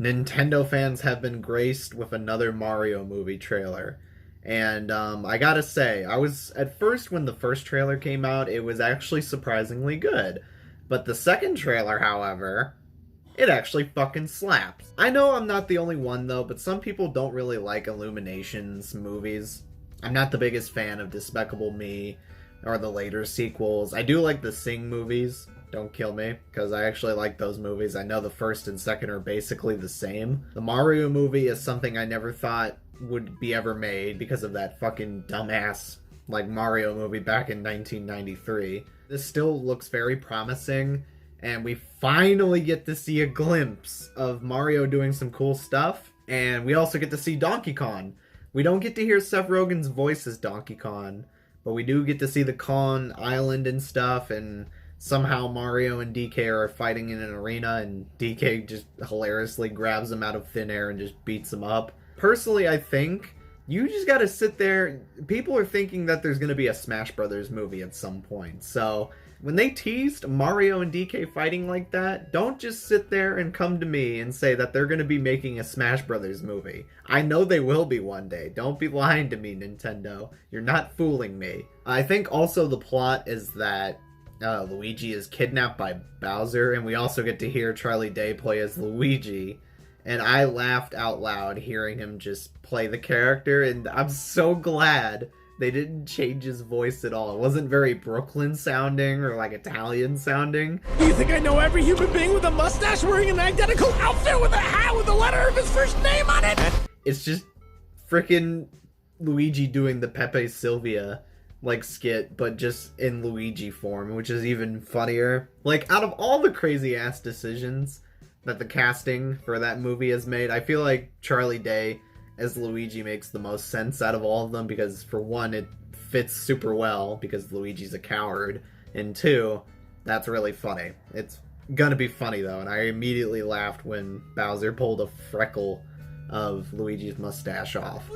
Nintendo fans have been graced with another Mario movie trailer. And I gotta say, I was at first when the first trailer came out, it was actually surprisingly good. But the second trailer, however, it actually fucking slaps. I know I'm not the only one though, but some people don't really like Illumination's movies. I'm not the biggest fan of Despicable Me or the later sequels. I do like the Sing movies. Don't kill me, because I actually like those movies. I know the first and second are basically the same. The Mario movie is something I never thought would be ever made because of that fucking dumbass, like, Mario movie back in 1993. This still looks very promising, and we finally get to see a glimpse of Mario doing some cool stuff, and we also get to see Donkey Kong. We don't get to hear Seth Rogen's voice as Donkey Kong, but we do get to see the Kong Island and stuff, and somehow Mario and DK are fighting in an arena, and DK just hilariously grabs him out of thin air and just beats him up. Personally, I think you just gotta sit there. People are thinking that there's gonna be a Smash Brothers movie at some point, so when they teased Mario and DK fighting like that, don't just sit there and come to me and say that they're gonna be making a Smash Brothers movie. I know they will be one day. Don't be lying to me, Nintendo. You're not fooling me. I think also the plot is that Luigi is kidnapped by Bowser, and we also get to hear Charlie Day play as Luigi. And I laughed out loud hearing him just play the character, and I'm so glad they didn't change his voice at all. It wasn't very Brooklyn sounding or like Italian sounding. Do you think I know every human being with a mustache wearing an identical outfit with a hat with the letter of his first name on it? It's just freaking Luigi doing the Pepe Sylvia like skit, but just in Luigi form, which is even funnier. Like, out of all the crazy ass decisions that the casting for that movie has made, I feel like Charlie Day as Luigi makes the most sense out of all of them, because for one, it fits super well because Luigi's a coward, and two, that's really funny. It's gonna be funny though, and I immediately laughed when Bowser pulled a freckle of Luigi's mustache off.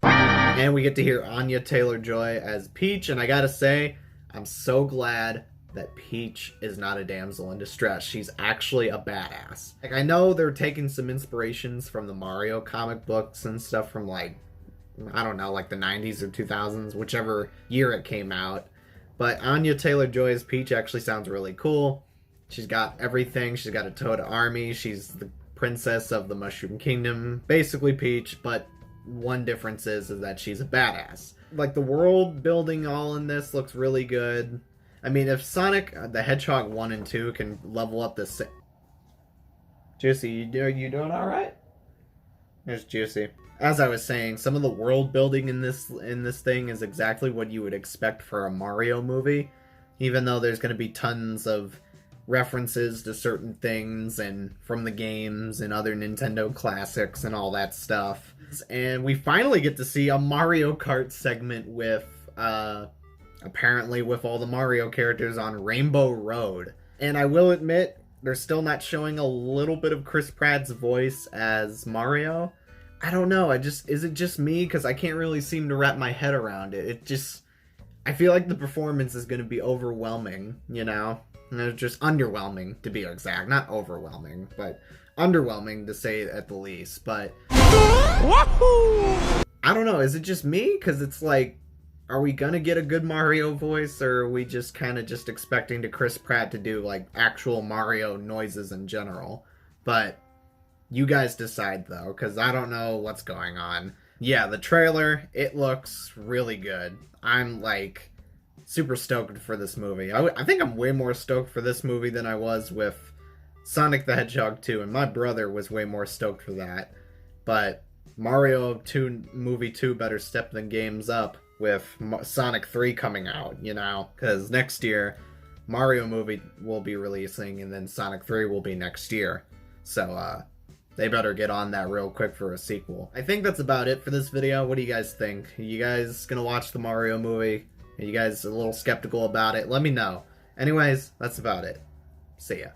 And we get to hear Anya Taylor-Joy as Peach, and I gotta say, I'm so glad that Peach is not a damsel in distress. She's actually a badass. Like, I know they're taking some inspirations from the Mario comic books and stuff from, like, I don't know, like the 90s or 2000s, whichever year it came out. But Anya Taylor-Joy as Peach actually sounds really cool. She's got everything. She's got a Toad army. She's the princess of the Mushroom Kingdom. Basically Peach, but one difference is that she's a badass. Like, the world building all in this looks really good. I mean, if Sonic the Hedgehog 1 and 2 can level up this... Juicy, you doing alright? There's Juicy. As I was saying, some of the world building in this thing is exactly what you would expect for a Mario movie. Even though there's going to be tons of references to certain things and from the games and other Nintendo classics and all that stuff. And we finally get to see a Mario Kart segment with, apparently with all the Mario characters on Rainbow Road. And I will admit, they're still not showing a little bit of Chris Pratt's voice as Mario. I don't know, is it just me? Because I can't really seem to wrap my head around it. I feel like the performance is going to be overwhelming, you know? And it's just underwhelming, to be exact. Not overwhelming, but underwhelming to say at the least. But I don't know, is it just me? Because it's like, are we gonna get a good Mario voice, or are we just kind of just expecting to Chris Pratt to do like actual Mario noises in general? But you guys decide though, because I don't know what's going on. Yeah, the trailer, it looks really good. I'm like super stoked for this movie. I think I'm way more stoked for this movie than I was with Sonic the Hedgehog 2, and my brother was way more stoked for that. But Mario 2 movie 2 better step the games up with Sonic 3 coming out, you know? Because next year, Mario movie will be releasing, and then Sonic 3 will be next year. So, they better get on that real quick for a sequel. I think that's about it for this video. What do you guys think? Are you guys gonna watch the Mario movie? Are you guys a little skeptical about it? Let me know. Anyways, that's about it. See ya.